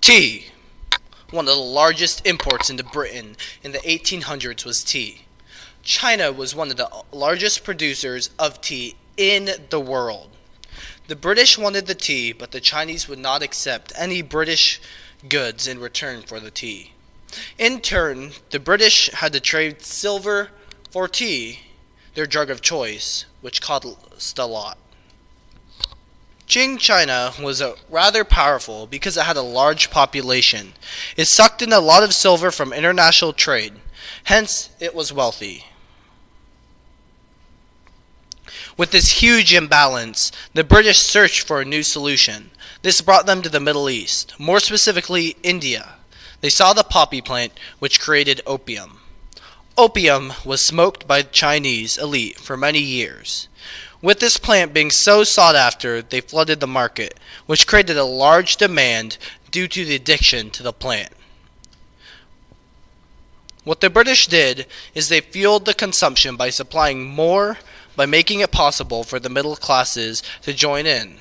Tea. One of the largest imports into Britain in the 1800s was tea. China was one of the largest producers of tea in the world. The British wanted the tea, but the Chinese would not accept any British goods in return for the tea. In turn, the British had to trade silver for tea, their drug of choice, which cost a lot. Qing China was rather powerful because it had a large population. It sucked in a lot of silver from international trade, hence it was wealthy. With this huge imbalance, the British searched for a new solution. This brought them to the Middle East, more specifically India. They saw the poppy plant, which created opium. Opium was smoked by the Chinese elite for many years. With this plant being so sought after, they flooded the market, which created a large demand due to the addiction to the plant. What the British did is they fueled the consumption by supplying more, by making it possible for the middle classes to join in.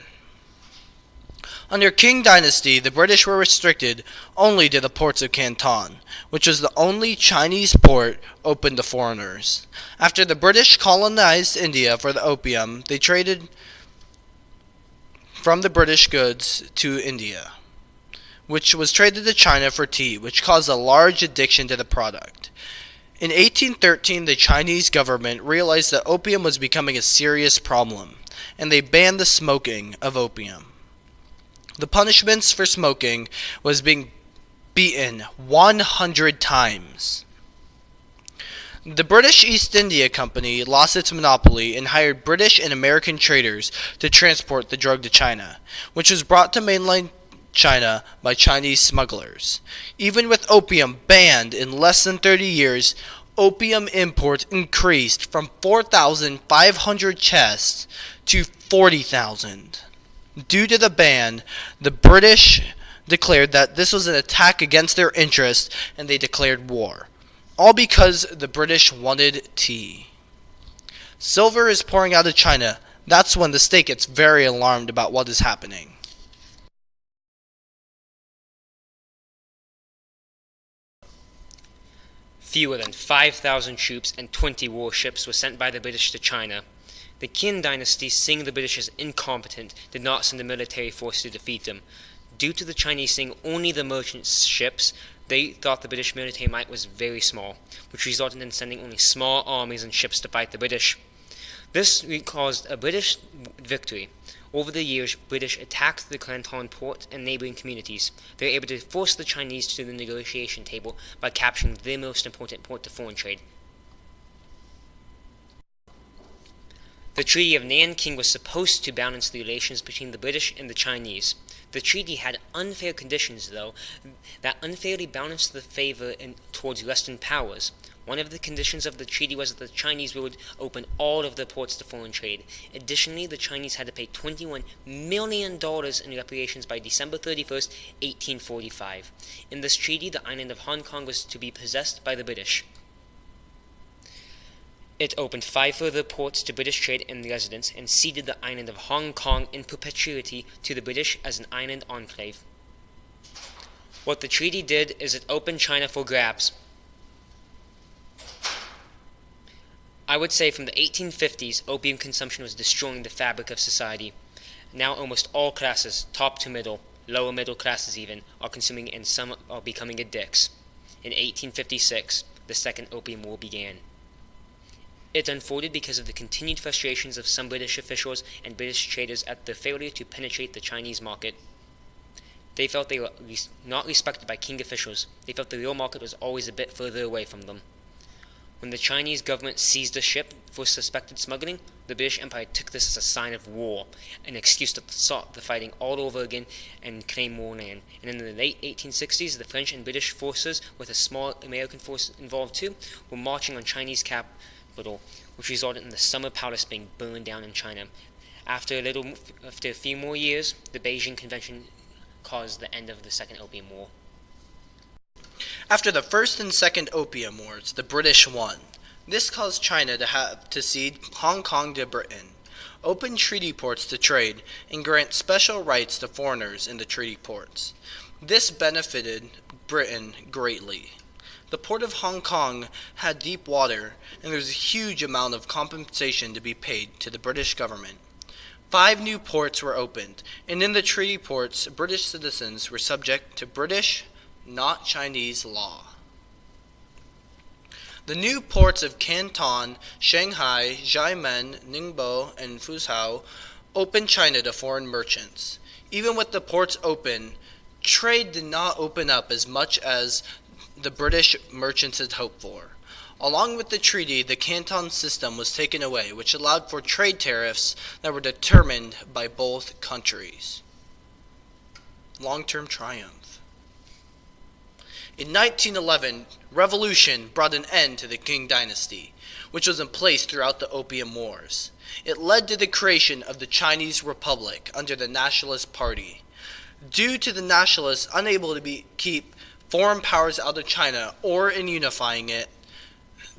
Under Qing Dynasty, the British were restricted only to the ports of Canton, which was the only Chinese port open to foreigners. After the British colonized India for the opium, they traded from the British goods to India, which was traded to China for tea, which caused a large addiction to the product. In 1813, the Chinese government realized that opium was becoming a serious problem, and they banned the smoking of opium. The punishments for smoking was being beaten 100 times. The British East India Company lost its monopoly and hired British and American traders to transport the drug to China, which was brought to mainland China by Chinese smugglers. Even with opium banned in less than 30 years, opium imports increased from 4,500 chests to 40,000. Due to the ban, the British declared that this was an attack against their interests and they declared war. All because the British wanted tea. Silver is pouring out of China. That's when the state gets very alarmed about what is happening. Fewer than 5,000 troops and 20 warships were sent by the British to China. The Qin dynasty, seeing the British as incompetent, did not send a military force to defeat them. Due to the Chinese seeing only the merchant ships, they thought the British military might was very small, which resulted in sending only small armies and ships to fight the British. This caused a British victory. Over the years, British attacked the Canton port and neighboring communities. They were able to force the Chinese to the negotiation table by capturing their most important port to foreign trade. The Treaty of Nanking was supposed to balance the relations between the British and the Chinese. The treaty had unfair conditions, though, that unfairly balanced the favor towards Western powers. One of the conditions of the treaty was that the Chinese would open all of their ports to foreign trade. Additionally, the Chinese had to pay $21 million in reparations by December 31st, 1845. In this treaty, the island of Hong Kong was to be possessed by the British. It opened 5 further ports to British trade and residents and ceded the island of Hong Kong in perpetuity to the British as an island enclave. What the treaty did is it opened China for grabs. I would say from the 1850s, opium consumption was destroying the fabric of society. Now almost all classes, top to middle, lower middle classes even, are consuming and some are becoming addicts. In 1856, the Second Opium War began. It unfolded because of the continued frustrations of some British officials and British traders at the failure to penetrate the Chinese market. They felt they were not respected by Qing officials. They felt the real market was always a bit further away from them. When the Chinese government seized a ship for suspected smuggling, the British Empire took this as a sign of war, an excuse to start the fighting all over again and claim more land. And in the late 1860s, the French and British forces, with a small American force involved too, were marching on Chinese capital, which resulted in the Summer Palace being burned down in China. After a few more years, the Beijing Convention caused the end of the Second Opium War. After the First and Second Opium Wars, the British won. This caused China to have to cede Hong Kong to Britain, open treaty ports to trade, and grant special rights to foreigners in the treaty ports. This benefited Britain greatly. The port of Hong Kong had deep water, and there was a huge amount of compensation to be paid to the British government. 5 new ports were opened, and in the treaty ports, British citizens were subject to British, not Chinese law. The new ports of Canton, Shanghai, Xiamen, Ningbo, and Fuzhou opened China to foreign merchants. Even with the ports open, trade did not open up as much as the British merchants had hoped for. Along with the treaty, the Canton system was taken away, which allowed for trade tariffs that were determined by both countries. Long-term triumph. In 1911, revolution brought an end to the Qing dynasty, which was in place throughout the Opium Wars. It led to the creation of the Chinese Republic under the Nationalist Party. Due to the Nationalists unable to keep foreign powers out of China or in unifying it,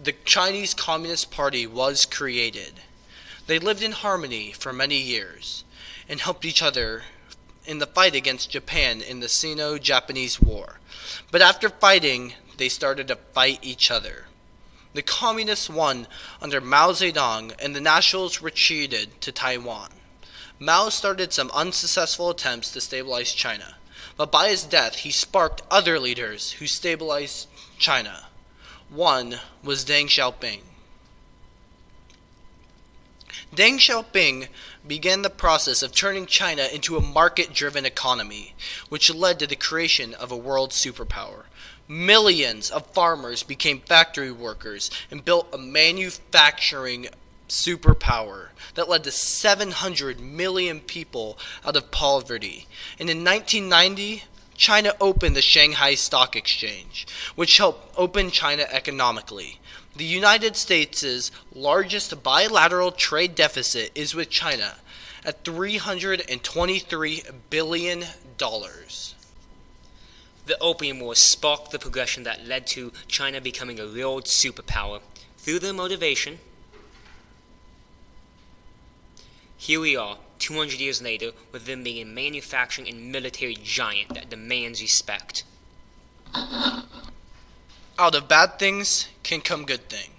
the Chinese Communist Party was created. They lived in harmony for many years and helped each other in the fight against Japan in the Sino-Japanese War. But after fighting, they started to fight each other. The Communists won under Mao Zedong, and the Nationals retreated to Taiwan. Mao started some unsuccessful attempts to stabilize China, but by his death he sparked other leaders who stabilized China. One was Deng Xiaoping. Deng Xiaoping began the process of turning China into a market-driven economy, which led to the creation of a world superpower. Millions of farmers became factory workers and built a manufacturing superpower that led to 700 million people out of poverty. And in 1990, China opened the Shanghai Stock Exchange, which helped open China economically. The United States' largest bilateral trade deficit is with China at $323 billion. The Opium Wars sparked the progression that led to China becoming a world superpower. Through their motivation, here we are, 200 years later, with them being a manufacturing and military giant that demands respect. Out of bad things can come good things.